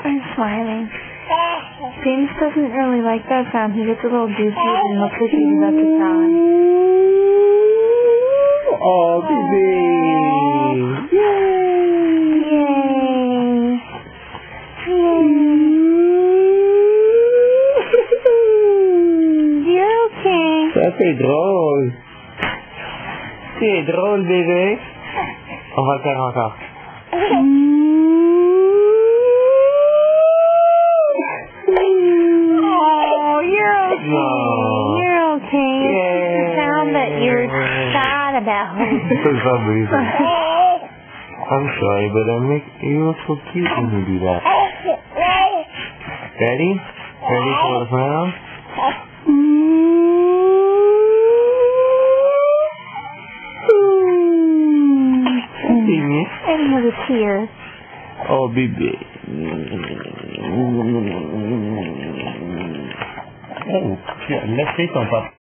I'm smiling. James doesn't really like that sound. He gets a little goofy and looks like he's about to cry. Oh, baby! Yay! You're okay. Ça c'est drôle. C'est drôle, bébé. On va le faire encore. Oh, you're okay. No. You're okay. It's the sound that you're sad about. It's unbelievable. I'm sorry, but you look so cute when you do that. Ready? Ready for the round? And another tear. Oh, baby. Oh, laissez ton papa.